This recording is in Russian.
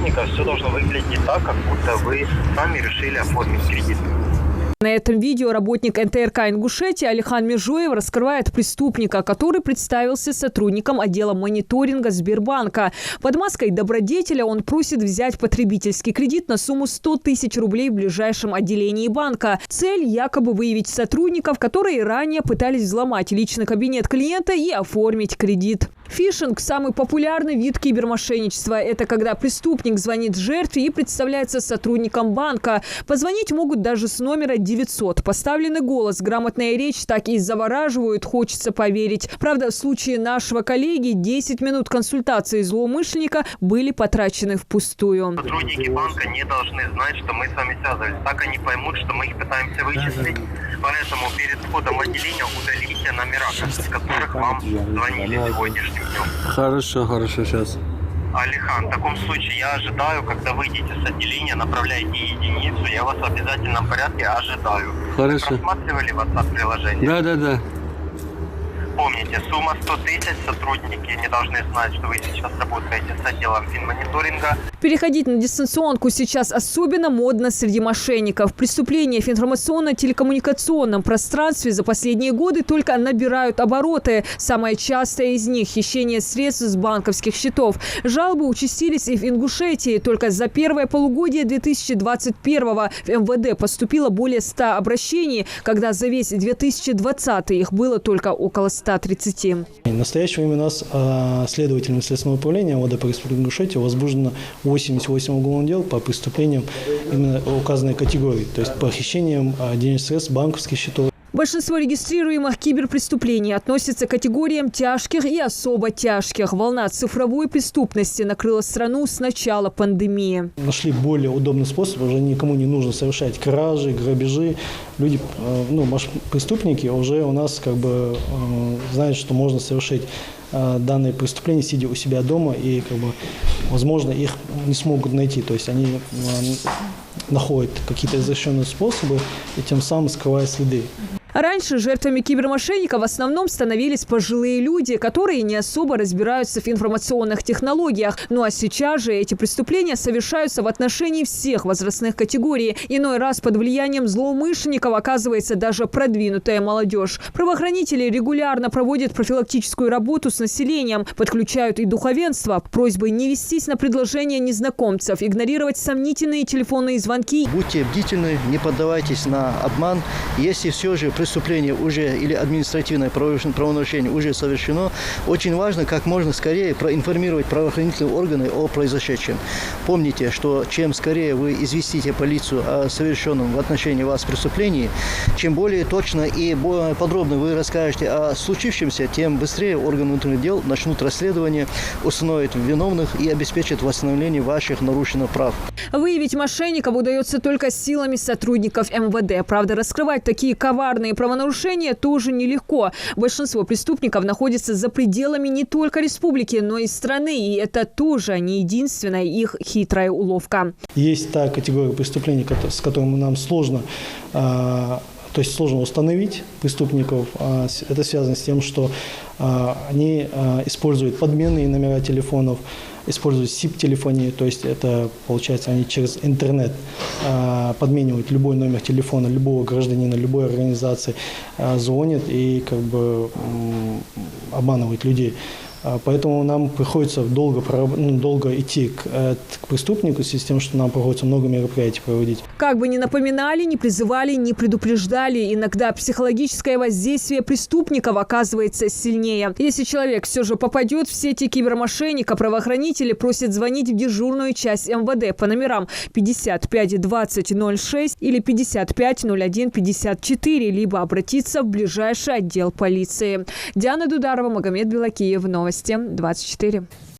преступника все должно выглядеть так, как будто вы сами решили оформить кредит. На этом видео работник НТРК Ингушетии Алихан Межоев раскрывает преступника, который представился сотрудником отдела мониторинга Сбербанка. Под маской добродетеля он просит взять потребительский кредит на сумму 100 тысяч рублей в ближайшем отделении банка. Цель – якобы выявить сотрудников, которые ранее пытались взломать личный кабинет клиента и оформить кредит. Фишинг – самый популярный вид кибермошенничества. Это когда преступник звонит жертве и представляется сотрудником банка. Позвонить могут даже с номера 900. Поставленный голос, грамотная речь так и завораживают, хочется поверить. Правда, в случае нашего коллеги 10 минут консультации злоумышленника были потрачены впустую. Сотрудники банка не должны знать, что мы с вами связывались. Так они поймут, что мы их пытаемся вычислить. Поэтому перед входом в отделение удалите номера, с которых вам звонили сегодняшним днем. Хорошо, сейчас. Алихан, в таком случае я ожидаю, когда выйдете с отделения, направляйте единицу, я вас в обязательном порядке ожидаю. Хорошо. Вы просматривали WhatsApp-приложение? Да. Помните, сумма 100 тысяч, сотрудники не должны знать, что вы сейчас работаете с отделом финмониторинга. Переходить на дистанционку сейчас особенно модно среди мошенников. Преступления в информационно-телекоммуникационном пространстве за последние годы только набирают обороты. Самое частое из них – хищение средств с банковских счетов. Жалобы участились и в Ингушетии. Только за первое полугодие 2021-го в МВД поступило более 100 обращений, когда за весь 2020 их было только около 130. В настоящее время у нас следователями Следственного управления МВД по Республике Ингушетия возбуждено 88 уголовных дел по преступлениям именно указанной категории, то есть по хищениям денежных средств, банковских счетов. Большинство регистрируемых киберпреступлений относятся к категориям тяжких и особо тяжких. Волна цифровой преступности накрыла страну с начала пандемии. Нашли более удобный способ, уже никому не нужно совершать кражи, грабежи. Люди, преступники уже у нас знают, что можно совершить данные преступления, сидя у себя дома, и возможно их не смогут найти. То есть они находят какие-то изощренные способы и тем самым скрывают следы. Раньше жертвами кибермошенников в основном становились пожилые люди, которые не особо разбираются в информационных технологиях. Ну а сейчас же эти преступления совершаются в отношении всех возрастных категорий. Иной раз под влиянием злоумышленников оказывается даже продвинутая молодежь. Правоохранители регулярно проводят профилактическую работу с населением, подключают и духовенство. Просьбы не вестись на предложения незнакомцев, игнорировать сомнительные телефонные звонки. Будьте бдительны, не поддавайтесь на обман. Если все же преступление уже или административное правонарушение уже совершено, очень важно как можно скорее проинформировать правоохранительные органы о произошедшем. Помните, что чем скорее вы известите полицию о совершенном в отношении вас преступлении, чем более точно и более подробно вы расскажете о случившемся, тем быстрее органы внутренних дел начнут расследование, установят виновных и обеспечат восстановление ваших нарушенных прав. Выявить мошенников удается только силами сотрудников МВД. Правда, раскрывать такие коварные правонарушения тоже нелегко. Большинство преступников находится за пределами не только республики, но и страны. И это тоже не единственная их хитрая уловка. Есть та категория преступлений, с которыми нам сложно установить преступников. Это связано с тем, что они используют подменные номера телефонов, используют SIP-телефонию, то есть это, получается, они через интернет подменивают любой номер телефона любого гражданина, любой организации, звонят и обманывают людей. Поэтому нам приходится долго идти к преступнику, в связи с тем, что нам приходится много мероприятий проводить. Как бы ни напоминали, ни призывали, ни предупреждали, иногда психологическое воздействие преступников оказывается сильнее. Если человек все же попадет в сети кибермошенника, правоохранители просят звонить в дежурную часть МВД по номерам 55 20 06 или 55 01 54, либо обратиться в ближайший отдел полиции. Диана Дударова, Магомед Белакиев, Новости 24.